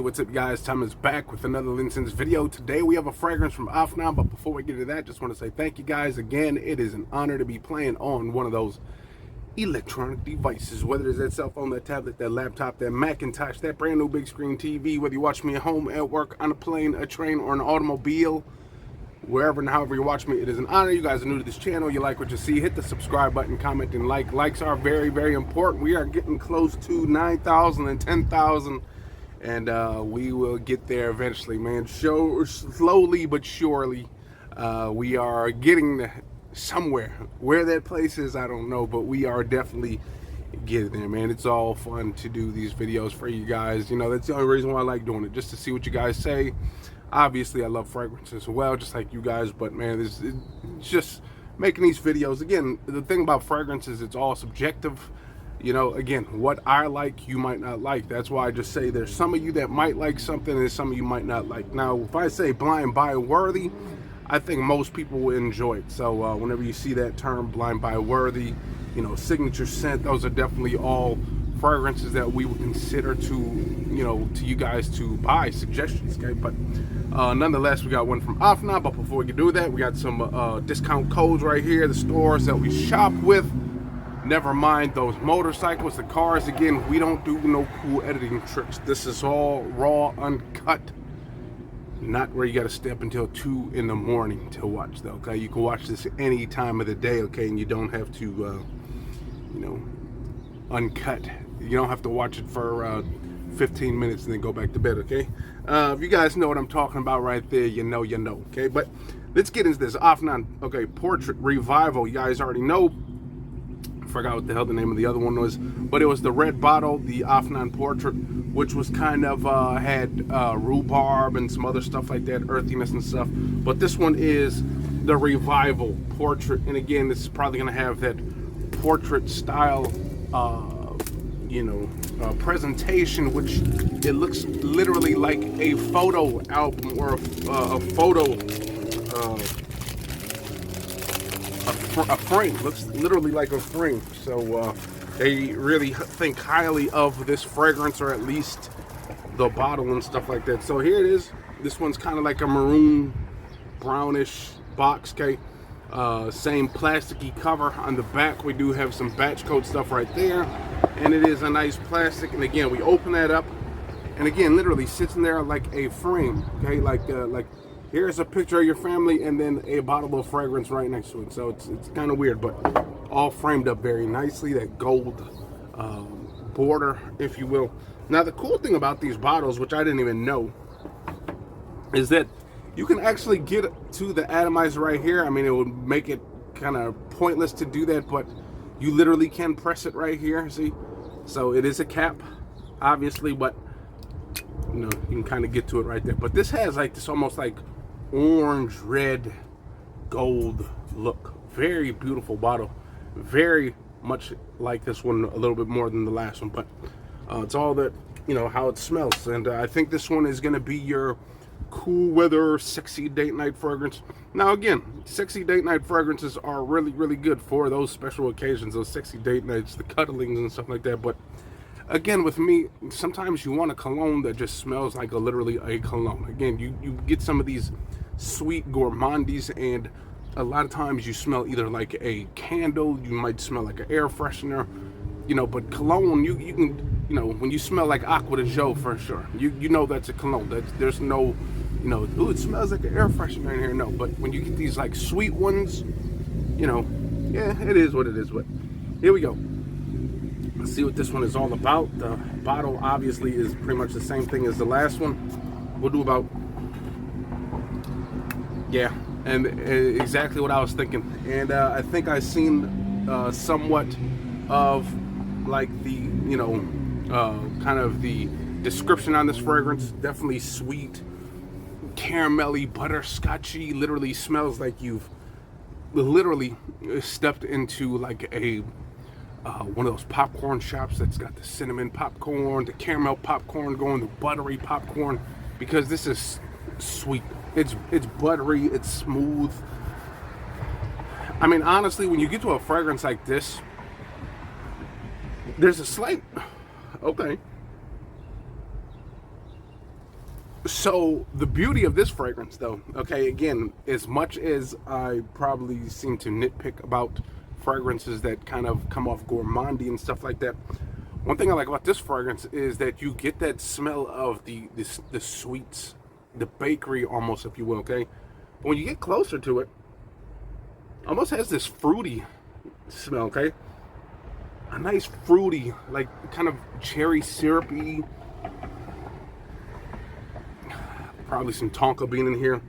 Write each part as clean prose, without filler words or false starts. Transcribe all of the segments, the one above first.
what's up guys? Tom is back with another Linscents video. Today we have a fragrance from Afnan, but before we get to that, just want to say thank you guys again. It is an honor to be playing on one of those electronic devices, whether it's that cell phone, that tablet, that laptop, that Macintosh, that brand new big screen TV, whether you watch me at home, at work, on a plane, a train, or an automobile, wherever and however you watch me, it is an honor. You guys are new to this channel, you like what you see, hit the subscribe button, comment, and like. Likes are very, very important. We are getting close to 9,000 and 10,000, and we will get there eventually, man. Slowly but surely, we are getting somewhere. Where that place is, I don't know, but we are definitely getting there, man. It's all fun to do these videos for you guys. You know, that's the only reason why I like doing it, just to see what you guys say. Obviously, I love fragrances as well, just like you guys, but man, it's just making these videos. Again, the thing about fragrances, it's all subjective. You know, again, what I like, you might not like. That's why I just say there's some of you that might like something and some of you might not like. Now, if I say blind buy worthy, I think most people will enjoy it. So whenever you see that term, blind buy worthy, you know, signature scent, those are definitely all fragrances that we would consider to, you know, to you guys to buy suggestions, okay? But nonetheless, we got one from Afnan. But before we can do that, we got some discount codes right here, the stores that we shop with. Never mind those motorcycles, the cars. Again, we don't do no cool editing tricks. This is all raw, uncut. Not where you got to stay up until 2 in the morning to watch, though, okay? You can watch this any time of the day, okay? And you don't have to, you know, uncut. You don't have to watch it for 15 minutes and then go back to bed, okay? If you guys know what I'm talking about right there, you know, okay? But let's get into this. Afnan, okay, Portrait Revival. You guys already know. I forgot what the hell the name of the other one was, but it was the red bottle, the Afnan Portrait, which was kind of had rhubarb and some other stuff like that, earthiness and stuff. But this one is the Revival Portrait, and again, this is probably going to have that portrait style you know, presentation, which it looks literally like a photo album or a photo a frame. Looks literally like a frame. So they really think highly of this fragrance, or at least the bottle and stuff like that. So here it is. This one's kind of like a maroon brownish box, okay? Same plasticky cover on the back. We do have some batch code stuff right there, and it is a nice plastic. And again, we open that up, and again, literally sits in there like a frame, okay? Like here's a picture of your family and then a bottle of fragrance right next to it. So it's kind of weird, but all framed up very nicely. That gold border, if you will. Now, the cool thing about these bottles, which I didn't even know, is that you can actually get to the atomizer right here. I mean, it would make it kind of pointless to do that, but you literally can press it right here, see? So it is a cap, obviously, but you know, you can kind of get to it right there. But this has like this almost like orange, red, gold look. Very beautiful bottle. Very much like this one, a little bit more than the last one, but it's all that, you know, how it smells. And I think this one is going to be your cool weather, sexy date night fragrance. Now again, sexy date night fragrances are really, really good for those special occasions, those sexy date nights, the cuddlings and stuff like that. But again, with me, sometimes you want a cologne that just smells like literally a cologne. Again, you get some of these sweet gourmandies, and a lot of times you smell either like a candle, you might smell like an air freshener, you know, but cologne, you can, you know, when you smell like Aqua de Joe, for sure, you know that's a cologne. There's no, you know, ooh, it smells like an air freshener in here. No, but when you get these like sweet ones, you know, yeah, it is what it is. But here we go. Let's see what this one is all about. The bottle obviously is pretty much the same thing as the last one. We'll do about, yeah, and exactly what I was thinking. And I think I've seen somewhat of like the, you know, kind of the description on this fragrance. Definitely sweet, caramelly, butterscotchy. Literally smells like you've literally stepped into like a one of those popcorn shops that's got the cinnamon popcorn, the caramel popcorn going, the buttery popcorn, because this is sweet. It's buttery, it's smooth. I mean, honestly, when you get to a fragrance like this, there's a slight, okay, So the beauty of this fragrance, though, okay, again, as much as I probably seem to nitpick about fragrances that kind of come off gourmandy and stuff like that, one thing I like about this fragrance is that you get that smell of the sweets, the bakery almost, if you will, okay? But when you get closer to it, almost has this fruity smell, okay? A nice fruity, like kind of cherry syrupy. Probably some tonka bean in here.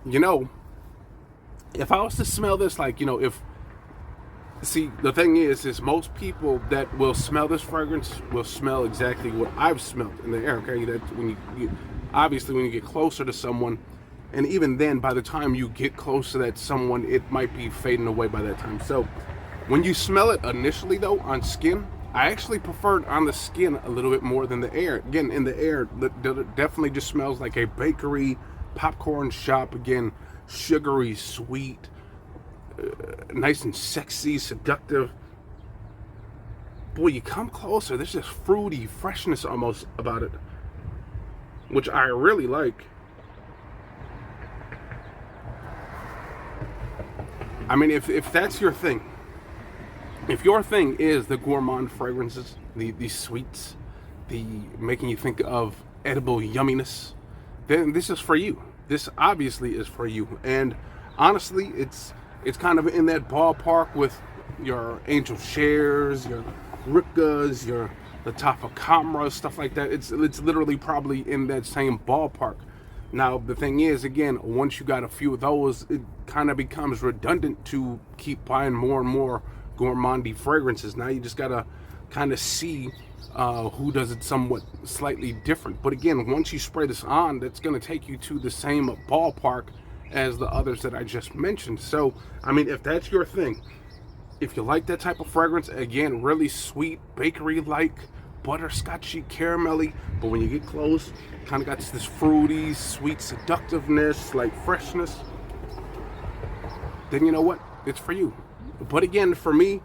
You know, if I was to smell this, like, you know, see, the thing is most people that will smell this fragrance will smell exactly what I've smelled in the air, okay? That when obviously when you get closer to someone, and even then, by the time you get close to that someone, it might be fading away by that time. So when you smell it initially, though, on skin, I actually prefer it on the skin a little bit more than the air. Again, in the air, it definitely just smells like a bakery, popcorn shop. Again, sugary, sweet, nice and sexy, seductive. Boy, you come closer, there's this fruity freshness almost about it, which I really like. I mean, if that's your thing, if your thing is the gourmand fragrances, the sweets, the making you think of edible yumminess, then this is for you. This obviously is for you. And honestly, it's kind of in that ballpark with your Angel Shares, your Rickas, your Latafa Camras, stuff like that. It's literally probably in that same ballpark. Now, the thing is, again, once you got a few of those, it kind of becomes redundant to keep buying more and more gourmandy fragrances. Now you just gotta kind of see who does it somewhat slightly different. But again, once you spray this on, that's gonna take you to the same ballpark as the others that I just mentioned. So, I mean, if that's your thing, if you like that type of fragrance, again, really sweet, bakery-like, butterscotchy, caramelly, but when you get close, kind of got this fruity, sweet seductiveness, like freshness, then you know what? It's for you. But again, for me,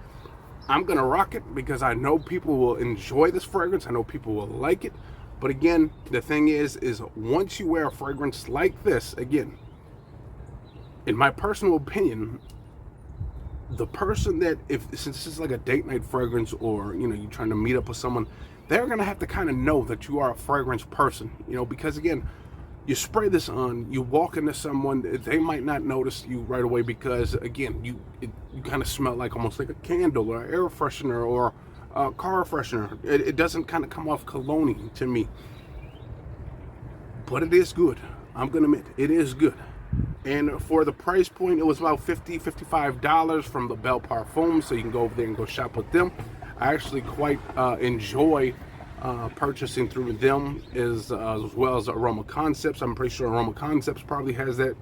I'm gonna rock it because I know people will enjoy this fragrance. I know people will like it. But again, the thing is once you wear a fragrance like this, again, in my personal opinion, the person that, since this is like a date night fragrance, or, you know, you're trying to meet up with someone, they're gonna have to kind of know that you are a fragrance person, you know, because again, you spray this on, you walk into someone, they might not notice you right away because, again, you kind of smell like almost like a candle or air freshener or a car freshener. It doesn't kind of come off cologne to me, but it is good. I'm gonna admit, it is good. And for the price point, it was about $55 from the Belle Parfum, so you can go over there and go shop with them. I actually quite enjoy purchasing through them as well as Aroma Concepts. I'm pretty sure Aroma Concepts probably has that,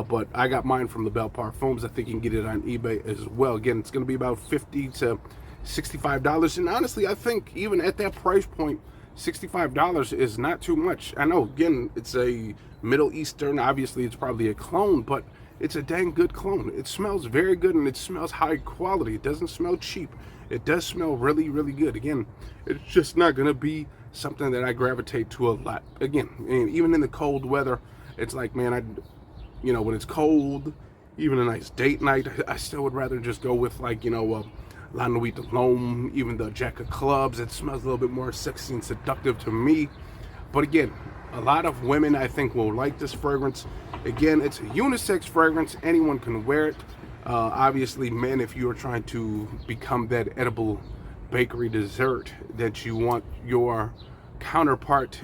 but I got mine from the Belle Parfums. I think you can get it on eBay as well. Again, it's going to be about $50 to $65, and honestly, I think even at that price point, $65 is not too much. I know, again, it's a Middle Eastern, obviously it's probably a clone, but it's a dang good clone. It smells very good, and it smells high quality. It doesn't smell cheap. It does smell really, really good. Again, it's just not gonna be something that I gravitate to a lot. Again, and even in the cold weather, it's like, man, you know, when it's cold, even a nice date night, I still would rather just go with, like, you know, La Nuit de l'Homme, even the Jack of Clubs. It smells a little bit more sexy and seductive to me. But again, a lot of women, I think, will like this fragrance. Again, it's a unisex fragrance. Anyone can wear it. Obviously, men, if you are trying to become that edible bakery dessert that you want your counterpart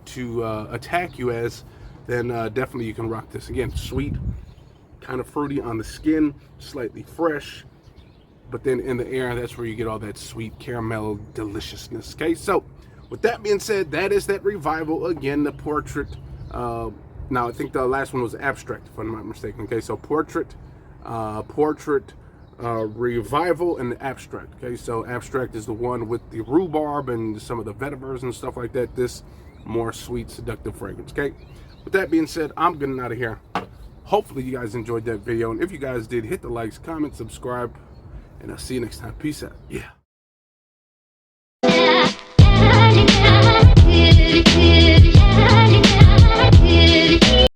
to attack you as, then definitely you can rock this. Again, sweet, kind of fruity on the skin, slightly fresh, but then in the air, that's where you get all that sweet caramel deliciousness. Okay, so with that being said, that is that Revival. Again, the Portrait. Now, I think the last one was Abstract, if I'm not mistaken. Okay, so Portrait, Revival, and Abstract. Okay, so Abstract is the one with the rhubarb and some of the vetemers and stuff like that. This more sweet, seductive fragrance. Okay, with that being said, I'm getting out of here. Hopefully you guys enjoyed that video, and if you guys did, hit the likes, comment, subscribe, and I'll see you next time. Peace out. Yeah.